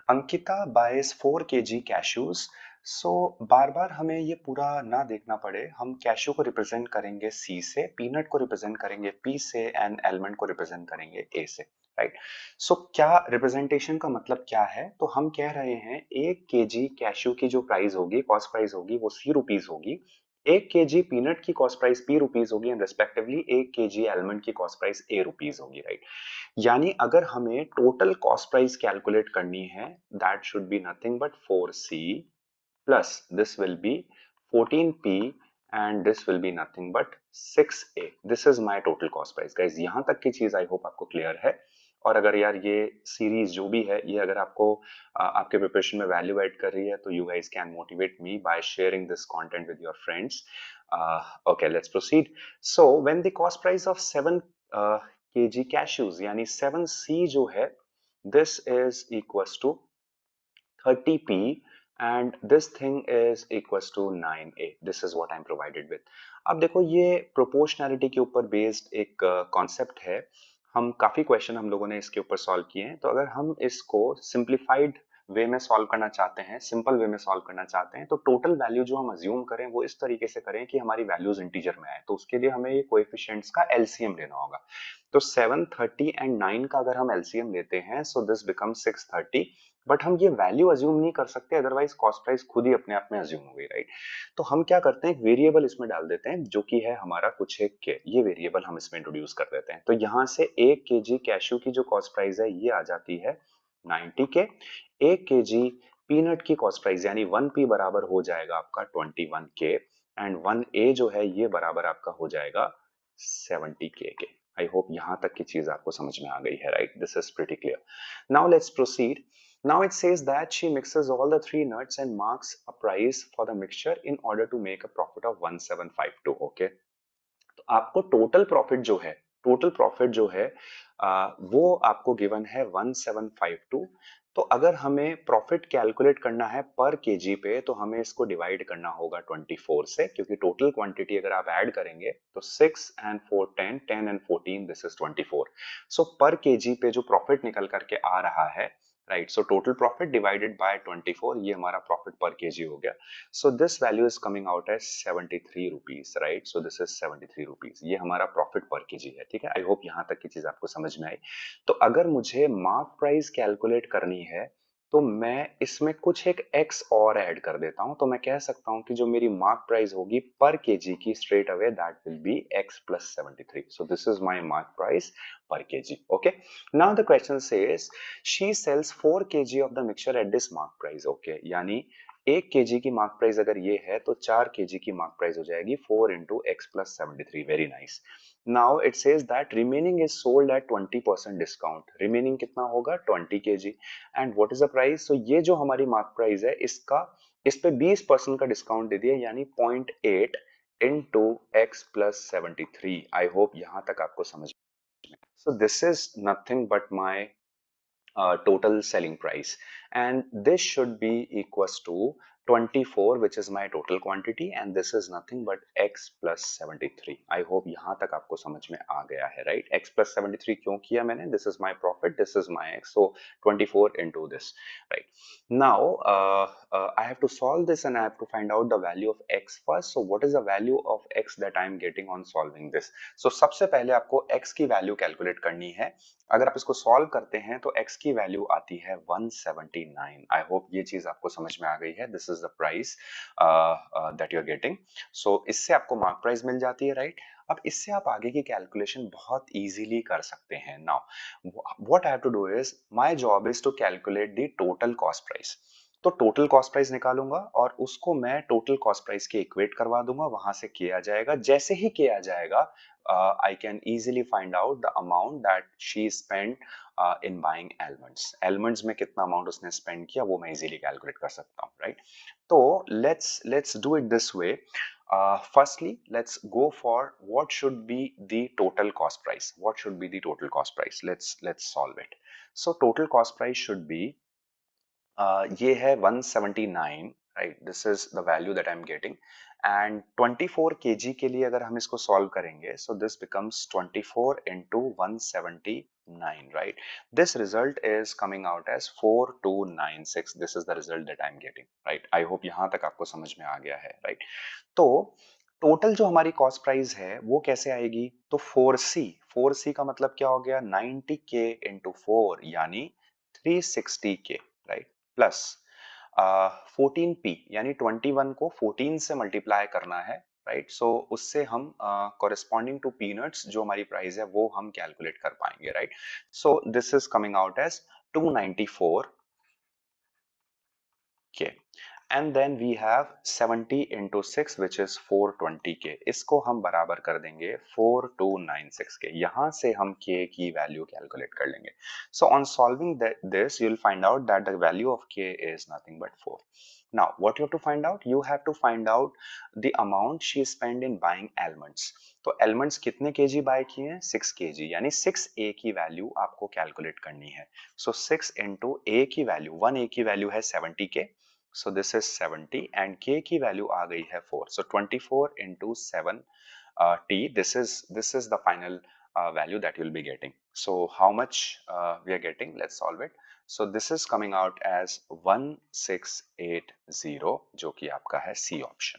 Ankita buys 4 kg cashews. सो बार बार हमें ये पूरा ना देखना पड़े, हम कैशू को रिप्रेजेंट करेंगे सी से, पीनट को रिप्रेजेंट करेंगे पी से एंड एलमंड को रिप्रेजेंट करेंगे ए से, राइट। सो क्या रिप्रेजेंटेशन का मतलब क्या है, तो हम कह रहे हैं 1 kg कैशू की जो प्राइस होगी, कॉस्ट प्राइस होगी, वो C रुपीज होगी। 1 kg पीनट की कॉस्ट प्राइस P रुपीज होगी एंड रेस्पेक्टिवली 1 kg एलमंड की कॉस्ट प्राइस A रुपीज होगी, राइट। यानी अगर हमें टोटल कॉस्ट प्राइस कैलकुलेट करनी है, that should be nothing but 4C plus this will be 14P and this will be nothing but 6A. This is my total cost price guys। यहां तक की चीज आई होप आपको clear है। और अगर यार ये सीरीज जो भी है, ये अगर आपको आपके प्रिपरेशन में वैल्यू ऐड कर रही है, तो you guys can motivate me by sharing this content with your friends. Okay, let's proceed. So when the cost price of 7 kg cashews यानी 7C जो है, this is equals to 30P and this thing is equals to 9A. This is what I'm provided with. अब देखो, ये proportionality के ऊपर based एक concept है। हम काफी क्वेश्चन हम लोगों ने इसके ऊपर सॉल्व किए हैं, तो अगर हम इसको सिंप्लीफाइड वे में सॉल्व करना चाहते हैं, सिंपल वे में सॉल्व करना चाहते हैं, तो टोटल वैल्यू जो हम अज्यूम करें वो इस तरीके से करें कि हमारी वैल्यूज इंटीजर में आए। तो उसके लिए हमें ये कोएफिशिएंट्स का एलसीएम लेना होगा। तो 7, 30 एंड 9 का अगर हम एलसीएम लेते हैं, सो दिस बिकम 630। बट हम ये वैल्यू अज्यूम नहीं कर सकते, अदरवाइज कॉस्ट प्राइस खुद ही अपने आप में अज्यूम हो गई, राइट। तो हम क्या करते हैं, एक वेरिएबल इसमें डाल देते हैं जो कि है हमारा कुछ एक के, ये वेरिएबल हम इसमें इंट्रोड्यूस कर देते हैं। तो यहाँ से 1 kg कैशू की जो कॉस्ट प्राइस है ये आ जाती है 90 के। 1 kg पीनट की कॉस्ट प्राइस यानी 1P बराबर हो जाएगा आपका 21 के एंड 1A जो है ये बराबर आपका हो जाएगा 70 के। आई होप यहां तक की चीज आपको समझ में आ गई है, right. This is pretty clear. Now let's proceed. Now it says that she mixes all the three nuts and marks a price for the mixture in order to make a profit of 1752. Okay, तो आपको total profit जो है वो आपको given है 1752। तो अगर हमें प्रॉफिट कैलकुलेट करना है पर केजी पे, तो हमें इसको डिवाइड करना होगा 24 से, क्योंकि टोटल क्वांटिटी अगर आप ऐड करेंगे तो 6 एंड 4 10, 10 एंड 14, दिस इज 24। सो पर केजी पे जो प्रॉफिट निकल करके आ रहा है, right, so total profit divided by 24, ये हमारा प्रॉफिट पर केजी हो गया। So this value is coming out as 73 rupees, right? So this is 73 rupees। ये हमारा प्रॉफिट पर केजी है, ठीक है। आई होप यहाँ तक की चीज आपको समझ में आई। तो अगर मुझे मार्क प्राइस कैलकुलेट करनी है, तो मैं इसमें कुछ एक x और ऐड कर देता हूं। तो मैं कह सकता हूं कि जो मेरी मार्क प्राइस होगी पर केजी की, straight away that will be x plus 73। So this is my mark price per kg। Okay, now the question says she sells 4 kg of the mixture at this mark price। Okay, यानी 1 kg की mark price अगर ये है, तो 4 kg की mark price हो जाएगी 4 into x plus 73। Very nice. Now it says that remaining is sold at 20% discount. Remaining कितना होगा, 20 kg। And what is the price, तो ये जो हमारी मार्क प्राइस है, इस पे 20% का डिस्काउंट दे दिया, यानी 0.8 into x plus 73। I hope यहां तक आपको समझ। सो this is nothing but my total selling price, and this should be equals to 24, which is my total quantity, and this is nothing but x plus 73। I hope यहाँ तक आपको समझ में आ गया है, right? x plus 73 क्यों किया मैंने, this is my profit, this is my x, so 24 into this, right? Now I have to solve this and I have to find out the value of x first। So what is the value of x that I am getting on solving this? So सबसे पहले आपको x की value calculate करनी है। अगर आप इसको solve करते हैं तो x की वैल्यू आती है 179। आई होप ये चीज आपको समझ में आ गई है। This is the price that you are getting. So इससे आपको मार्क प्राइस मिल जाती है, राइट। अब इससे आप आगे की कैलकुलेशन बहुत इजीली कर सकते हैं। Now what I have to do is, my job is to calculate the total cost price. तो टोटल कॉस्ट प्राइस निकालूंगा और उसको मैं टोटल कॉस्ट प्राइस के इक्वेट करवा दूंगा, वहां से किया जाएगा। जैसे ही किया जाएगा, I can easily find out the amount that she spent in buying almonds। almonds में कितना अमाउंट उसने स्पेंड किया वो मैं इजीली कैलकुलेट कर सकता हूँ, राइट। तो let's do it this way। Firstly, let's go for what should be the total cost price। What should be the total cost price? Let's solve it। So total cost price should be ये है 179, right. This is the value that I am getting. And 24 kg के लिए अगर हम इसको solve करेंगे, so this becomes 24 into 179। 9, right? This result is coming out as 4296. This is the result that I'm getting, right? I hope यहां तक आपको समझ में आ गया है, right? तो टोटल जो हमारी कॉस्ट प्राइस है वो कैसे आएगी? तो 4C का मतलब क्या हो गया? 90K इंटू 4 यानी 360K, राइट? प्लस 14P यानी 21 को 14 से मल्टीप्लाई करना है, राइट? सो उससे हम कॉरेस्पॉन्डिंग टू पीनट्स जो हमारी प्राइस है वो हम कैलकुलेट कर पाएंगे, right? So this is coming out as 294K. And then we have 70 into 6 which is 420K. इसको हम बराबर कर देंगे 4296 के, यहां से हम K की वैल्यू कैलकुलेट कर लेंगे. So on solving this you'll find out that the value of K is nothing but 4. Now what you have to find out? You have to find out the amount she spent in buying almonds. तो almonds कितने kg bye किए हैं? 6 kg, यानी 6A की value आपको calculate करनी है. So 6 into A की वैल्यू, 1A की वैल्यू है 70K. So this is 70 and K की वैल्यू आ गई है 4. So 24 into 7 T. This is the final value that you'll be getting. So how much we are getting? Let's solve it. So this is coming out as 1680 जो कि आपका है C option.